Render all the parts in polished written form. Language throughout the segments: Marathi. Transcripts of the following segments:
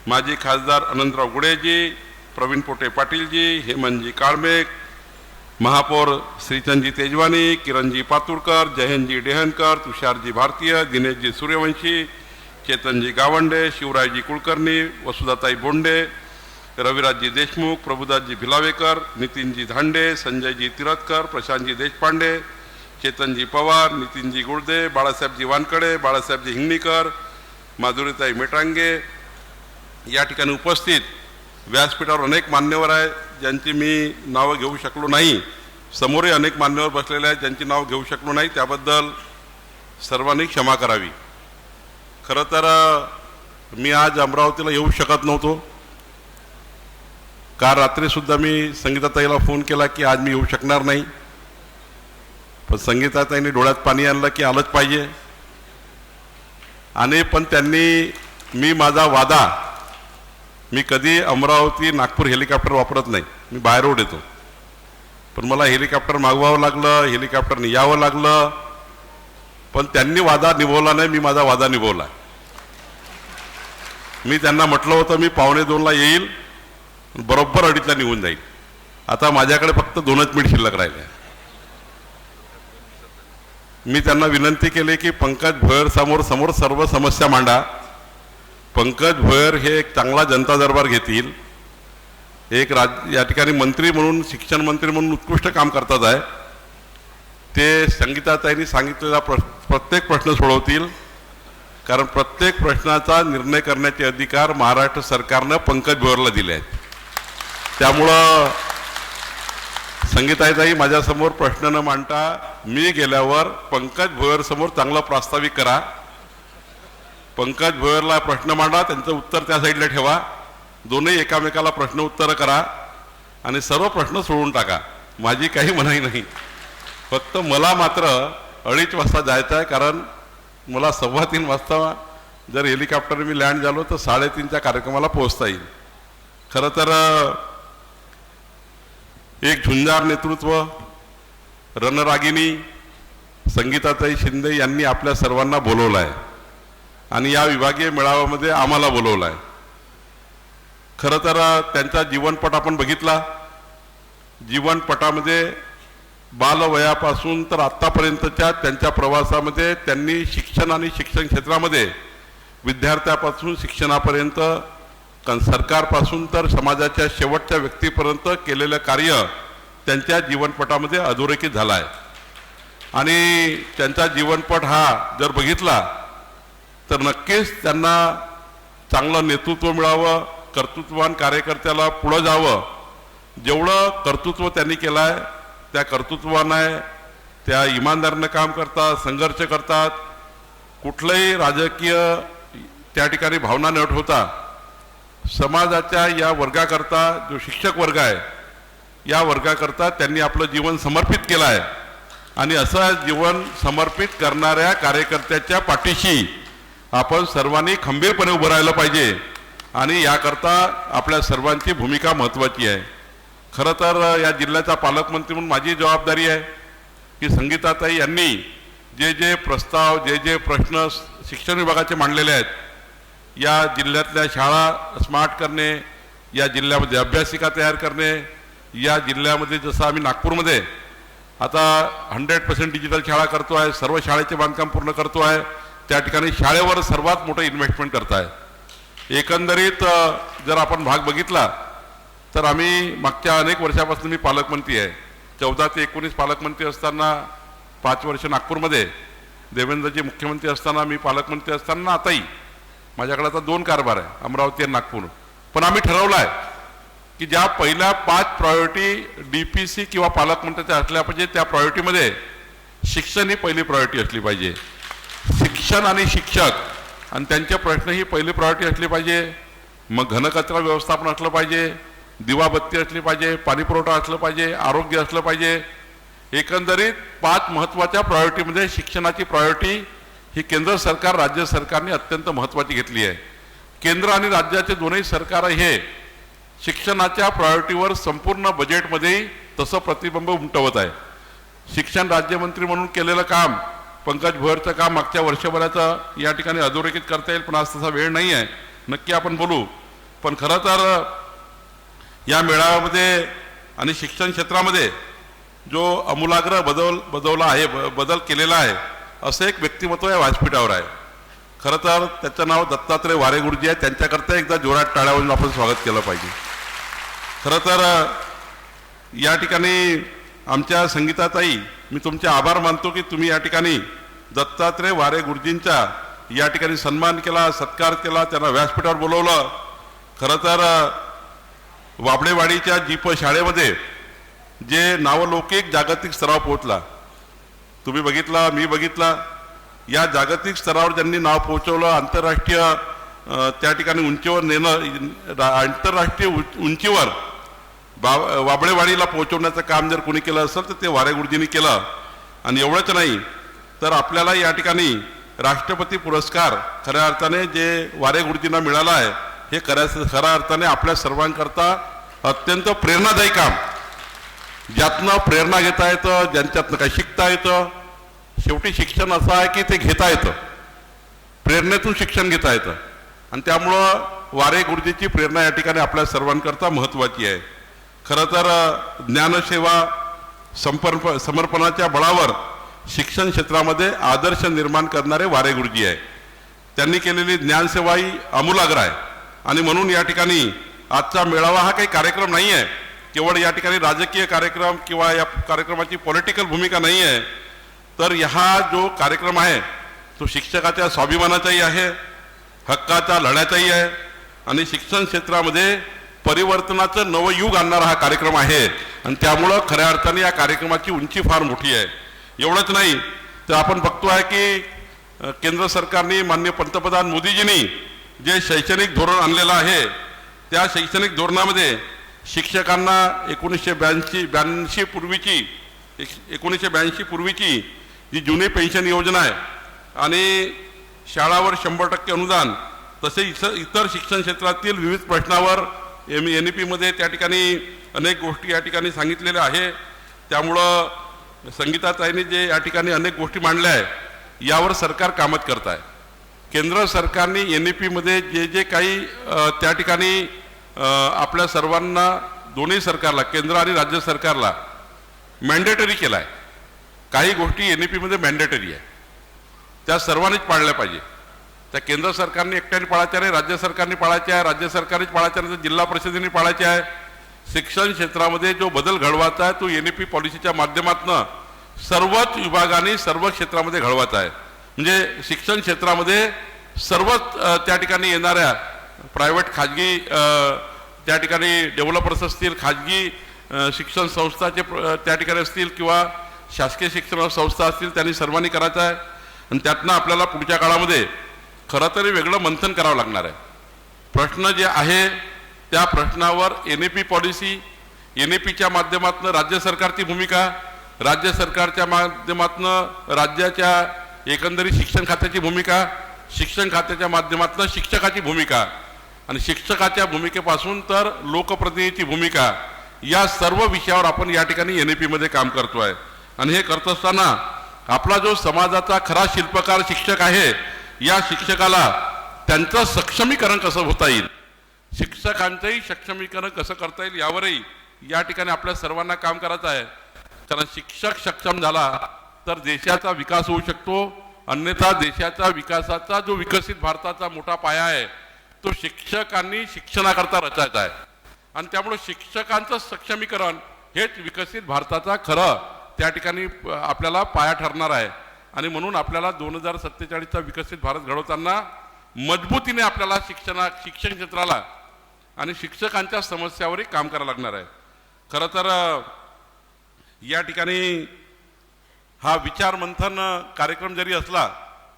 माजी खासदार अनंतराव गुडेजी, प्रवीण पोटे पाटीलजी, हेमंतजी काळमेघ, महापौर श्रीचंदजी तेजवानी, किरणजी पातुरकर, जयंतजी डेहनकर, तुषारजी भारतीय, दिनेशजी सूर्यवंशी, चेतनजी गावंडे, शिवरायजी कुलकर्णी, वसुधाताई बोंडे, रविराजजी देशमुख, प्रभुदासजी भिलावेकर, नितीनजी धांडे, संजयजी तिरतकर, प्रशांतजी देशपांडे, चेतनजी पवार, नितीनजी गुळदे, बाळासाहेबजी वानकडे, बाळासाहेबजी हिंगणीकर, माधुरीताई मेटांगे या ठिकाणी उपस्थित व्यासपीठावर अनेक मान्यवर आहेत ज्यांची मी नावं घेऊ शकलो नाही, समोरही अनेक मान्यवर बसलेले आहेत ज्यांची नाव घेऊ शकलो नाही, त्याबद्दल सर्वांनी क्षमा करावी। खरं तर मी आज अमरावतीला येऊ शकत नव्हतो। काल रात्रीसुद्धा मी संगीताताईला फोन केला की आज मी येऊ शकणार नाही, पण संगीताताईंनी डोळ्यात पाणी आणलं की आलंच पाहिजे। आणि पण त्यांनी मी माझा वादा, मी कधी अमरावती नागपूर हेलिकॉप्टर वापरत नाही, मी बाय रोड येतो, पण मला हेलिकॉप्टर मागवावं लागलं, हेलिकॉप्टरने यावं लागलं, पण त्यांनी वादा निभवला नाही, मी माझा वादा निभवला। मी त्यांना म्हटलं होतं मी 1:45ला येईल, बरोबर 2:30ला निघून जाईल। आता माझ्याकडे फक्त 2च मिनिट शिल्लक राहिले। मी त्यांना विनंती केली की पंकज भोयर समोर सर्व समस्या मांडा। पंकज भोयर हे एक चांगला जनता दरबार घेतील, एक या ठिकाणी मंत्री म्हणून, शिक्षण मंत्री म्हणून उत्कृष्ट काम करतात आहे, ते संगीताताईंनी सांगितलेला प्रत्येक प्रश्न सोडवतील, कारण प्रत्येक प्रश्नाचा निर्णय करण्याचे अधिकार महाराष्ट्र सरकारनं पंकज भोयरला दिले आहेत। त्यामुळं संगीताताई माझ्यासमोर प्रश्न न मांडता मी गेल्यावर पंकज भोयर समोर चांगला प्रास्ताविक करा, पंकज भोयरला प्रश्न मांडा, त्यांचं उत्तर त्या साईडला ठेवा, दोन्ही एकामेकाला प्रश्न उत्तर करा आणि सर्व प्रश्न सोडून टाका। माझी काही मनाई नाही, फक्त मला मात्र 2:30 वाजता जायचं आहे, कारण मला 3:15 वाजता जर हेलिकॉप्टर मी लँड झालो तर 3:30च्या कार्यक्रमाला पोहोचता येईल। खरं तर एक झुंजार नेतृत्व, रणरागिणी संगीताताई शिंदे यांनी आपल्या सर्वांना बोलवलं आहे आणि या विभागीय मेळाव्यामध्ये आम्हाला बोलवलं आहे। खरं तर त्यांचा जीवनपट आपण बघितला, जीवनपटामध्ये बालवयापासून तर आत्तापर्यंतच्या त्यांच्या प्रवासामध्ये त्यांनी शिक्षण आणि शिक्षण क्षेत्रामध्ये विद्यार्थ्यापासून शिक्षणापर्यंत, सरकारपासून तर समाजाच्या शेवटच्या व्यक्तीपर्यंत केलेलं कार्य त्यांच्या जीवनपटामध्ये अधोरेखित झाला आहे। आणि त्यांचा जीवनपट हा जर बघितला तर नक्कीच त्यांना चांगलं नेतृत्व मिळावं, कर्तृत्ववान कार्यकर्त्याला पुढं जावं, जेवढं कर्तृत्व त्यांनी केलं आहे त्या कर्तृत्वाने, त्या इमानदारीनं काम करतात, संघर्ष करतात, कुठलंही राजकीय त्या ठिकाणी भावना न ठेवता समाजाच्या या वर्गाकरता, जो शिक्षक वर्ग आहे या वर्गाकरता त्यांनी आपलं जीवन समर्पित केलं आहे। आणि असं जीवन समर्पित करणाऱ्या कार्यकर्त्याच्या पाठीशी आपण सर्वांनी खंबीरपणे उभं राहिलं पाहिजे आणि याकरता आपल्या सर्वांची भूमिका महत्त्वाची आहे। खरं तर या जिल्ह्याचा पालकमंत्री म्हणून माझी जबाबदारी आहे की संगीताताई यांनी जे जे प्रस्ताव, जे जे प्रश्न शिक्षण विभागाचे मांडलेले आहेत, या जिल्ह्यातल्या शाळा स्मार्ट करणे, या जिल्ह्यामध्ये अभ्यासिका तयार करणे, या जिल्ह्यामध्ये जसं आम्ही नागपूरमध्ये आता 100% डिजिटल शाळा करतो आहे, सर्व शाळेचे बांधकाम पूर्ण करतो आहे, त्या ठिकाणी शाळेवर सर्वात मोठं इन्व्हेस्टमेंट करत आहे। एकंदरीत जर आपण भाग बघितला तर आम्ही मागच्या अनेक वर्षापासून मी पालकमंत्री आहे, 14 ते 19 पालकमंत्री असताना 5 वर्ष नागपूरमध्ये, देवेंद्रजी मुख्यमंत्री असताना, मी पालकमंत्री असताना, आताही माझ्याकडे आता 2 कारभार आहे, अमरावती आणि नागपूर। पण आम्ही ठरवलं आहे की ज्या पहिल्या 5 प्रायोरिटी DPC किंवा पालकमंत्र्याच्या असल्या पाहिजे, त्या प्रायोरिटीमध्ये शिक्षण ही पहिली प्रायोरिटी असली पाहिजे। शिक्षण आणि शिक्षक आणि त्यांचे प्रश्न ही पहिली प्रायोरिटी असली पाहिजे। मग घनकचरा व्यवस्थापन असलं पाहिजे, दिवाबत्ती असली पाहिजे, पाणीपुरवठा असलं पाहिजे, आरोग्य असलं पाहिजे। एकंदरीत 5 महत्त्वाच्या प्रायोरिटीमध्ये शिक्षणाची प्रायोरिटी ही केंद्र सरकार, राज्य सरकारने अत्यंत महत्त्वाची घेतली आहे। केंद्र आणि राज्याचे दोन्ही सरकार हे शिक्षणाच्या प्रायोरिटीवर संपूर्ण बजेटमध्ये तसं प्रतिबिंब उमटवत आहे। शिक्षण राज्यमंत्री म्हणून केलेलं काम, पंकज भोयरचं काम मागच्या वर्षभराचं या ठिकाणी अधोरेखित करता येईल, पण आज तसा वेळ नाही आहे, नक्की आपण बोलू। पण खरं तर या मेळाव्यामध्ये आणि शिक्षण क्षेत्रामध्ये जो आमूलाग्र बदल केलेला आहे असं एक व्यक्तिमत्व या व्यासपीठावर आहे. खरं तर त्याचं नाव दत्तात्रय वारे गुरुजी आहे. त्यांच्याकरता एकदा जोरात टाळ्या वाजवून आपण स्वागत केलं पाहिजे. खरं तर या ठिकाणी आमच्या संगीताताई, मी तुमचे आभार मानतो की तुम्ही या ठिकाणी दत्तात्रय वारे गुरुजींचा या ठिकाणी सन्मान केला, सत्कार केला, त्यांना व्यासपीठावर बोलवलं. खरं तर वाबळेवाडीच्या जीप शाळेमध्ये जे नावलौकिक जागतिक स्तरावर पोहोचला, तुम्ही बघितला, मी बघितला, या जागतिक स्तरावर ज्यांनी नाव पोहोचवलं, आंतरराष्ट्रीय त्या ठिकाणी उंचीवर नेणं, आंतरराष्ट्रीय उंचीवर वाबळेवाडीला पोहोचवण्याचं काम जर कोणी केलं असेल तर ते वारे गुरुजींनी केलं. आणि एवढंच नाही तर आपल्याला या ठिकाणी राष्ट्रपती पुरस्कार खऱ्या अर्थाने जे वारे गुरुजींना मिळाला आहे हे खऱ्या अर्थाने आपल्या सर्वांकरता अत्यंत प्रेरणादायी काम, ज्यातनं प्रेरणा घेता येतं, ज्यांच्यातनं काही शिकता येतं. शेवटी शिक्षण असं आहे की ते घेता येतं, प्रेरणेतून शिक्षण घेता येतं. आणि त्यामुळं वारे गुरुजीची प्रेरणा या ठिकाणी आपल्या सर्वांकरता महत्त्वाची आहे. खरं तर ज्ञानसेवा समर्पणाच्या बळावर शिक्षण क्षेत्रामध्ये आदर्श निर्माण करणारे वारे गुरुजी आहे. त्यांनी केलेली ज्ञानसेवा ही आमूलाग्र आहे. आणि म्हणून या ठिकाणी आजचा मेळावा हा काही कार्यक्रम नाही आहे, केवळ या ठिकाणी राजकीय कार्यक्रम किंवा या कार्यक्रमाची पॉलिटिकल भूमिका नाही आहे, तर हा जो कार्यक्रम आहे तो शिक्षकाच्या स्वाभिमानाचाही आहे, हक्काचा लढ्याचाही आहे आणि शिक्षण क्षेत्रामध्ये परिवर्तनाचं नवयुग आणणारा हा कार्यक्रम आहे. आणि त्यामुळं खऱ्या अर्थाने या कार्यक्रमाची उंची फार मोठी आहे. एवढंच नाही तर आपण बघतो आहे की केंद्र सरकारने, माननीय पंतप्रधान मोदीजींनी जे शैक्षणिक धोरण आणलेलं आहे त्या शैक्षणिक धोरणामध्ये शिक्षकांना 1982 पूर्वीची जी जुनी पेन्शन योजना आहे आणि शाळावर 100% अनुदान, तसे इतर शिक्षण क्षेत्रातील विविध प्रश्नावर NEP मध्ये त्या ठिकाणी अनेक गोष्टी या ठिकाणी सांगितलेल्या आहे. त्यामुळं संगीताताईंनी जे या ठिकाणी अनेक गोष्टी मांडल्या आहे यावर सरकार कामच करत आहे. केंद्र सरकारने NEP मध्ये जे काही त्या ठिकाणी आपल्या सर्वांना, दोन्ही सरकारला, केंद्र आणि राज्य सरकारला मॅन्डेटरी केला आहे. काही गोष्टी NEP मध्ये मॅन्डेटरी आहे, त्या सर्वांनीच पाळल्या पाहिजे. त्या केंद्र सरकारने एकट्याने पाळायच्या नाही, राज्य सरकारने पाळायच्या आहे, राज्य सरकारनेच पाळायच्या नाही, जिल्हा परिषदेने पाळायच्या आहे. शिक्षण क्षेत्रामध्ये जो बदल घडवायचा आहे तो NEP पॉलिसीच्या माध्यमातून सर्वच विभागाने सर्व क्षेत्रामध्ये घडवायचा आहे. म्हणजे शिक्षण क्षेत्रामध्ये सर्वच त्या ठिकाणी येणाऱ्या प्रायव्हेट, खाजगी त्या ठिकाणी डेव्हलपर्स असतील, खाजगी शिक्षण संस्थाचे त्या ठिकाणी असतील किंवा शासकीय शिक्षण संस्था असतील, त्यांनी सर्वांनी करायचं आहे. आणि त्यातनं आपल्याला पुढच्या काळामध्ये खरं तरी वेगळं मंथन करावं लागणार आहे. प्रश्न जे आहे त्या प्रश्नावर NEP पॉलिसी, NEPच्या माध्यमातून राज्य सरकारची भूमिका, राज्य सरकारच्या माध्यमातून राज्याच्या एकंदरीत शिक्षण खात्याची भूमिका, शिक्षण खात्याच्या माध्यमातून शिक्षकाची भूमिका आणि शिक्षकाच्या भूमिकेपासून तर लोकप्रतिनिधीची भूमिका, या सर्व विषयावर आपण या ठिकाणी NEP मध्ये काम करतोय. आणि हे करत असताना आपला जो समाजाचा खरा शिल्पकार शिक्षक आहे, या शिक्षकाला त्यांचं सक्षमीकरण कसं होता येईल, शिक्षकांचंही सक्षमीकरण कसं करता येईल यावरही या ठिकाणी आपल्या सर्वांना काम करायचं आहे. कारण शिक्षक सक्षम झाला तर देशाचा विकास होऊ शकतो, अन्यथा देशाच्या विकासाचा जो विकसित भारताचा मोठा पाया आहे तो शिक्षकांनी शिक्षणाकरता रचायचा आहे. आणि त्यामुळे शिक्षकांचं सक्षमीकरण हेच विकसित भारताचा खरं त्या ठिकाणी आपल्याला पाया ठरणार आहे. आणि म्हणून आपल्याला 2047चा विकसित भारत घडवताना मजबूतीने आपल्याला शिक्षण क्षेत्राला आणि शिक्षकांच्या समस्यावरही काम करावं लागणार आहे. खरं तर या ठिकाणी हा विचार मंथन कार्यक्रम जरी असला,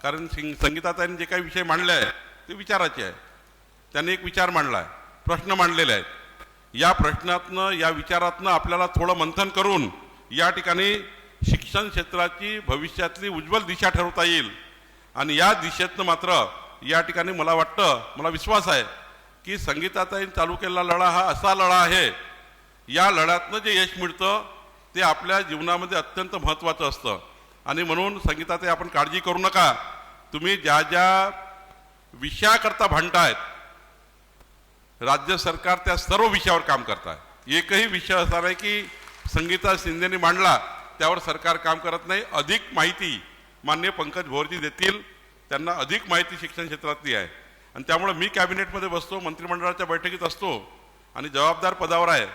कारण संगीताताईंनी जे काही विषय मांडले आहे ते विचाराचे आहे. त्यांनी एक विचार मांडला आहे, प्रश्न मांडलेले आहेत. या प्रश्नातनं, या विचारातनं आपल्याला थोडं मंथन करून या ठिकाणी शिक्षण क्षेत्राची भविष्यातली उज्ज्वल दिशा ठरवता येईल. आणि या दिशेतनं मात्र या ठिकाणी मला वाटतं, मला विश्वास आहे की संगीताताईंनी चालू केलेला लढा हा असा लढा आहे, या लढ्यातनं जे यश मिळतं ते आपल्या जीवनामध्ये अत्यंत महत्त्वाचं असतं. आणि म्हणून संगीताताई, आपण काळजी करू नका. तुम्ही ज्या ज्या विषयाकरता भांडतायत राज्य सरकार त्या सर्व विषयावर काम करत आहे. एकही विषय असा नाही की संगीता शिंदेनी मांडला त्यावर सरकार काम करत नाही. अधिक माहिती माननीय पंकज भोवरजी देतील, त्यांना अधिक माहिती शिक्षण क्षेत्रातली आहे. आणि त्यामुळे मी कॅबिनेटमध्ये बसतो, मंत्रिमंडळाच्या बैठकीत असतो आणि जबाबदार पदावर आहे.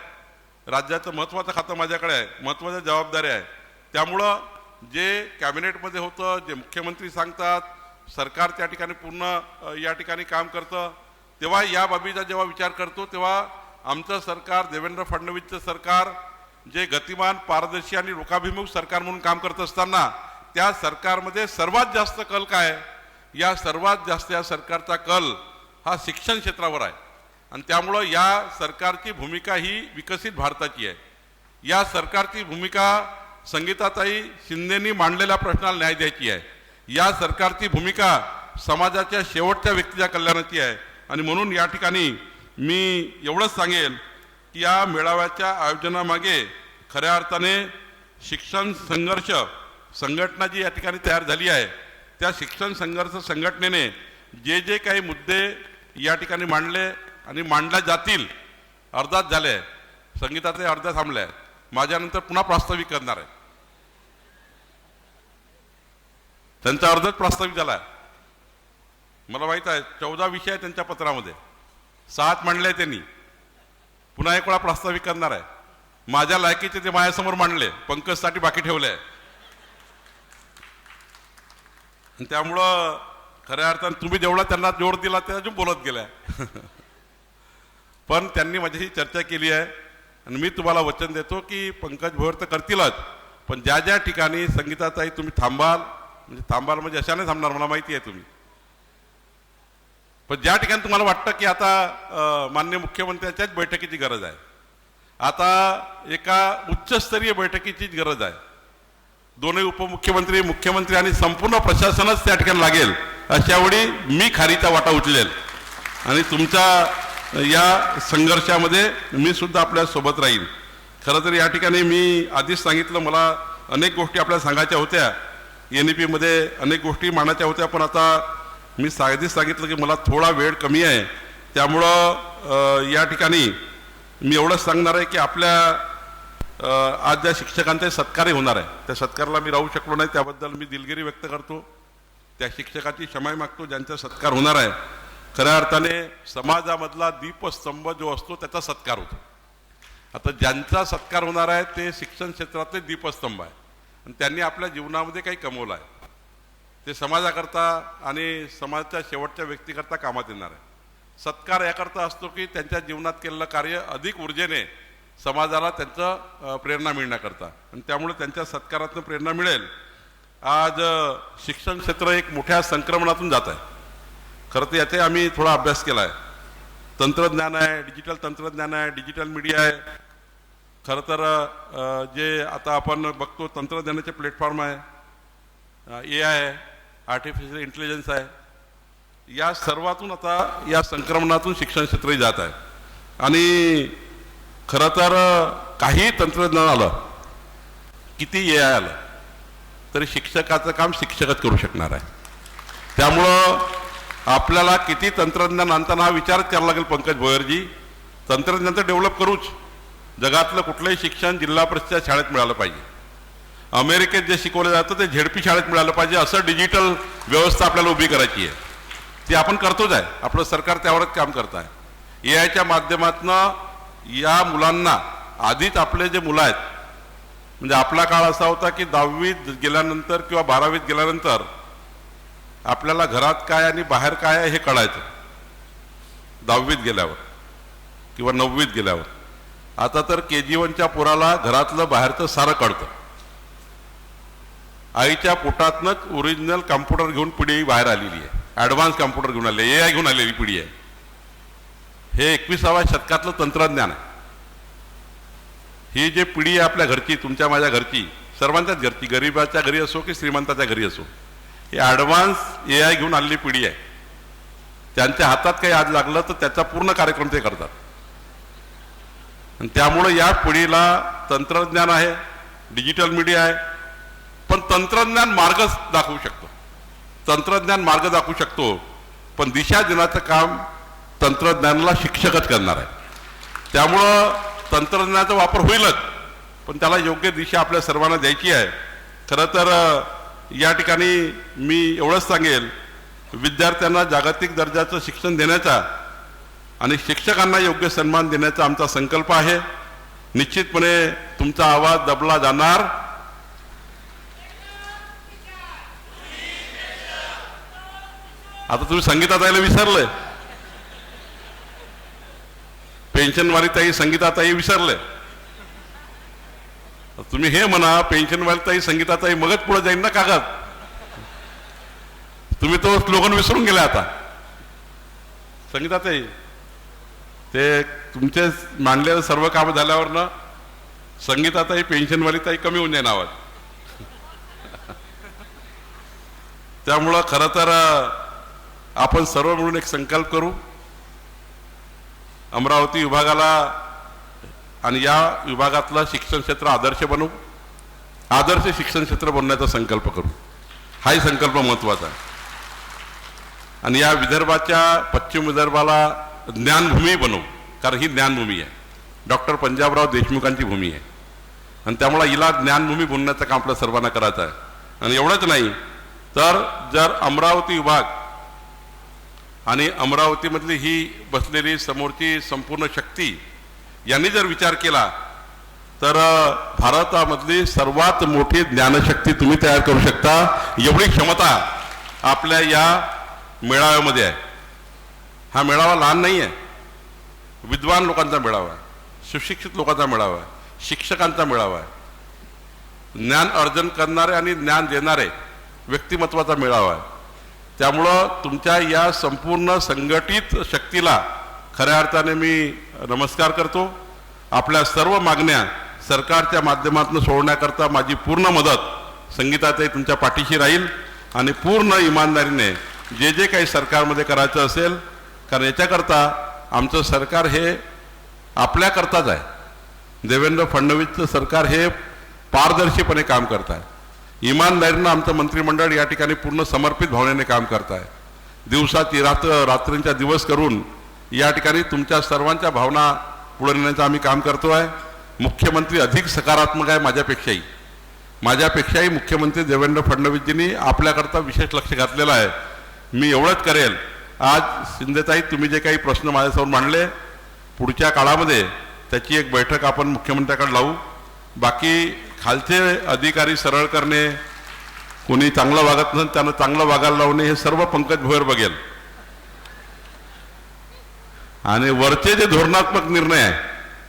राज्याचं महत्त्वाचं खातं माझ्याकडे आहे, महत्त्वाच्या जबाबदारी आहे. त्यामुळं जे कॅबिनेटमध्ये होतं, जे मुख्यमंत्री सांगतात, सरकार त्या ठिकाणी पूर्ण या ठिकाणी काम करतं, तेव्हा या बाबीचा जेव्हा विचार करतो तेव्हा आमचं सरकार, देवेंद्र फडणवीसचं सरकार जे गतिमान, पारदर्शी आणि लोकाभिमुख सरकार म्हणून काम करत असताना त्या सरकारमध्ये सर्वात जास्त कल काय आहे? या सर्वात जास्त या सरकारचा कल हा शिक्षण क्षेत्रावर आहे. आणि त्यामुळं या सरकारची भूमिका ही विकसित भारताची आहे. या सरकारची भूमिका संगीताताई शिंदेनी मांडलेल्या प्रश्नाला न्याय द्यायची आहे. या सरकारची भूमिका समाजाच्या शेवटच्या व्यक्तीच्या कल्याणाची आहे. आणि म्हणून या ठिकाणी मी एवढंच सांगेल की या मेळाव्याच्या आयोजनामागे खऱ्या अर्थाने शिक्षण संघर्ष संघटना जी या ठिकाणी तयार झाली आहे, त्या शिक्षण संघर्ष संघटनेने जे जे काही मुद्दे या ठिकाणी मांडले आणि मांडल्या जातील, अर्धाच झाले आहे, संगीताचे अर्ध्या थांबले आहे, माझ्यानंतर पुन्हा प्रास्ताविक करणार आहे. त्यांचा अर्धच प्रास्ताविक झाला आहे. मला माहीत आहे 14 विषय आहे त्यांच्या पत्रामध्ये, 7 मांडले त्यांनी, पुन्हा एक वेळा प्रास्ताविक करणार आहे. माझ्या लायकीचे ते माझ्यासमोर मांडले, पंकजसाठी बाकी ठेवले आहे. त्यामुळं खऱ्या अर्थाने तुम्ही जेवढा त्यांना जोर दिला ते अजून बोलत गेलाय. पण त्यांनी माझ्याशी चर्चा केली आहे आणि मी तुम्हाला वचन देतो की पंकज भोयर तर करतीलच, पण ज्या ज्या ठिकाणी संगीताताई तुम्ही थांबाल म्हणजे अशा नाही थांबणार, मला माहिती आहे तुम्ही, पण ज्या ठिकाणी तुम्हाला वाटतं की आता माननीय मुख्यमंत्र्यांच्याच बैठकीची गरज आहे, आता एका उच्चस्तरीय बैठकीचीच गरज आहे, दोन्ही उपमुख्यमंत्री, मुख्यमंत्री आणि संपूर्ण प्रशासनच त्या ठिकाणी लागेल, अशा वेळी मी खारीचा वाटा उचलेल आणि तुमच्या या संघर्षामध्ये मी सुद्धा आपल्या सोबत राहील. खरं तर या ठिकाणी मी आधीच सांगितलं, मला अनेक गोष्टी आपल्याला सांगायच्या होत्या, NEP मध्ये अनेक गोष्टी मांडायच्या होत्या, पण आता मी आधीच सांगितलं की मला थोडा वेळ कमी आहे. त्यामुळं या ठिकाणी मी एवढंच सांगणार आहे की आपल्या आज ज्या शिक्षकांचे सत्कारही होणार आहे, त्या सत्काराला मी राहू शकलो नाही, त्याबद्दल मी दिलगिरी व्यक्त करतो. त्या शिक्षकाची क्षमा मागतो ज्यांचा सत्कार होणार आहे. खऱ्या अर्थाने समाजामधला दीपस्तंभ जो असतो त्याचा सत्कार होतो. आता ज्यांचा सत्कार होणार आहे ते शिक्षण क्षेत्रातले दीपस्तंभ आहे आणि त्यांनी आपल्या जीवनामध्ये काही कमवलं आहे, ते समाजाकरता आणि समाजाच्या शेवटच्या व्यक्तीकरता कामात येणार आहे. सत्कार याकरता असतो की त्यांच्या जीवनात केलेलं कार्य अधिक ऊर्जेने समाजाला त्यांचं प्रेरणा मिळण्याकरता, आणि त्यामुळे त्यांच्या सत्कारातून प्रेरणा मिळेल. आज शिक्षण क्षेत्र एक मोठ्या संक्रमणातून जात आहे. खरं तर याचे आम्ही थोडा अभ्यास केला आहे. तंत्रज्ञान आहे, डिजिटल तंत्रज्ञान आहे, डिजिटल मीडिया आहे. खरं तर जे आता आपण बघतो तंत्रज्ञानाचे प्लॅटफॉर्म आहे, AI आहे, आर्टिफिशियल इंटेलिजन्स आहे, या सर्वातून आता या संक्रमणातून शिक्षण क्षेत्रही जात आहे. आणि खरं तर काही तंत्रज्ञान आलं, किती AI आलं तरी शिक्षकाचं काम शिक्षकच करू शकणार आहे. त्यामुळं आपल्याला किती तंत्रज्ञान आणताना हा विचारच करावा लागेल. पंकज भोयरजी, तंत्रज्ञान तर डेव्हलप करूच, जगातलं कुठलंही शिक्षण जिल्हा परिषद शाळेत मिळालं पाहिजे. अमेरिकेत जे शिकवलं जातं ते झेडपी शाळेत मिळालं पाहिजे. असं डिजिटल व्यवस्था आपल्याला उभी करायची आहे, ती आपण करतोच आहे. आपलं सरकार त्यावरच काम करत आहे. AIच्या माध्यमातून या मुलांना, आधीच आपले जे मुलं आहेत, म्हणजे आपला काळ असा होता की 10वीत गेल्यानंतर किंवा 12वीत गेल्यानंतर आपल्याला घरात काय आणि बाहेर काय आहे हे कळायचं 10वीत गेल्यावर किंवा 9वीत गेल्यावर. आता तर KG1च्या पोराला घरातलं बाहेरचं सारं कळतं. आईच्या पोटातनंच ओरिजिनल कॉम्प्युटर घेऊन पिढी बाहेर आलेली आहे, ॲडव्हान्स कॉम्प्युटर घेऊन आले, AI घेऊन आलेली पिढी आहे. हे 21व्या शतकातलं तंत्रज्ञान आहे. ही जी पिढी आहे आपल्या घरची, तुमच्या माझ्या घरची, सर्वांच्याच घरची, गरिबाच्या घरी असो की श्रीमंताच्या घरी असो, ही ॲडव्हान्स AI घेऊन आलेली पिढी आहे. त्यांच्या हातात काही आज लागलं तर त्याचा पूर्ण कार्यक्रम ते करतात. आणि त्यामुळे या पिढीला तंत्रज्ञान आहे, डिजिटल मीडिया आहे, पण तंत्रज्ञान मार्ग दाखवू शकतो, तंत्रज्ञान मार्ग दाखवू शकतो, पण दिशा देण्याचं काम तंत्रज्ञानाला शिक्षकच करणार आहे. त्यामुळं तंत्रज्ञानाचा वापर होईलच, पण त्याला योग्य दिशा आपल्या सर्वांना द्यायची आहे. खरं तर या ठिकाणी मी एवढंच सांगेल, विद्यार्थ्यांना जागतिक दर्जाचं शिक्षण देण्याचा आणि शिक्षकांना योग्य सन्मान देण्याचा आमचा संकल्प आहे. निश्चितपणे तुमचा आवाज दबला जाणार. आता तुम्ही संगीताताईला विसरले, पेन्शनवाली ताई संगीताताई विसरले. तुम्ही हे म्हणा पेन्शनवाली ताई संगीताताई, मगच पुढे जाईल ना कागद. तुम्ही तो स्लोगन विसरून गेले आता. संगीताताई, ते तुमचे मांडलेलं सर्व काम झाल्यावर ना संगीताताई पेन्शनवाली ताई कमी होऊन जाईल आवाज. त्यामुळं खरं तर आपण सर्व मिळून एक संकल्प करू, अमरावती विभागाला आणि या विभागातलं शिक्षण क्षेत्र आदर्श बनवू, आदर्श शिक्षण क्षेत्र बनवण्याचा संकल्प करू. हाही संकल्प महत्वाचा आहे. आणि या विदर्भाच्या, पश्चिम विदर्भाला ज्ञानभूमी बनवू, कारण ही ज्ञानभूमी आहे, डॉक्टर पंजाबराव देशमुखांची भूमी आहे. आणि त्यामुळे हिला ज्ञानभूमी बनवण्याचं काम आपल्या सर्वांना करायचं आहे. आणि एवढंच नाही तर जर अमरावती विभाग आणि अमरावतीमधली ही बसलेली समोरची संपूर्ण शक्ती यांनी जर विचार केला तर भारतामधली सर्वात मोठी ज्ञानशक्ती तुम्ही तयार करू शकता. एवढी क्षमता आपल्या या मेळाव्यामध्ये आहे. हा मेळावा लहान नाही आहे, विद्वान लोकांचा मेळावा आहे, सुशिक्षित लोकांचा मेळावा आहे, शिक्षकांचा मेळावा आहे, ज्ञान अर्जन करणारे आणि ज्ञान देणारे व्यक्तिमत्वाचा मेळावा आहे. त्यामुळं तुमच्या या संपूर्ण संघटित शक्तीला खऱ्या अर्थाने मी नमस्कार करतो. आपल्या सर्व मागण्या सरकारच्या माध्यमातून सोडण्याकरता माझी पूर्ण मदत संगीताताई तुमच्या पाठीशी राहील. आणि पूर्ण इमानदारीने जे जे काही सरकारमध्ये करायचं असेल, कारण याच्याकरता आमचं सरकार हे आपल्याकरताच आहे. देवेंद्र फडणवीसचं सरकार हे पारदर्शीपणे काम करत आहे. इमानदारीनं आमचं मंत्रिमंडळ या ठिकाणी पूर्ण समर्पित भावनेने काम करत आहे. दिवसाची रात्रींचा दिवस करून या ठिकाणी तुमच्या सर्वांच्या भावना पुढे नेण्याचं आम्ही काम करतो आहे. मुख्यमंत्री अधिक सकारात्मक आहे माझ्यापेक्षाही मुख्यमंत्री देवेंद्र फडणवीसजींनी आपल्याकरता विशेष लक्ष घातलेलं आहे. मी एवढंच करेल, आज शिंदेताई तुम्ही जे काही प्रश्न माझ्यासमोर मांडले, पुढच्या काळामध्ये त्याची एक बैठक आपण मुख्यमंत्र्याकडे लावू. बाकी खालचे अधिकारी सरळ करणे, कोणी चांगलं वागत नसेल त्यांना चांगलं वागायला लावणे, हे सर्व पंकज भोयर बघेल. आणि वरचे जे धोरणात्मक निर्णय आहे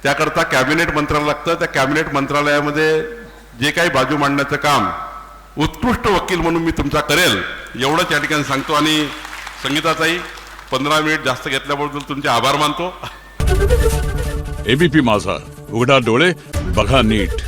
त्याकरता कॅबिनेट मंत्रालय लागतं. त्या कॅबिनेट मंत्रालयामध्ये जे काही बाजू मांडण्याचं काम उत्कृष्ट वकील म्हणून मी तुमचा करेल, एवढंच या ठिकाणी सांगतो. आणि संगीताताई 15 मिनिट जास्त घेतल्याबद्दल तुमचे आभार मानतो. एबीपी माझा, उघडा डोळे बघा नीट.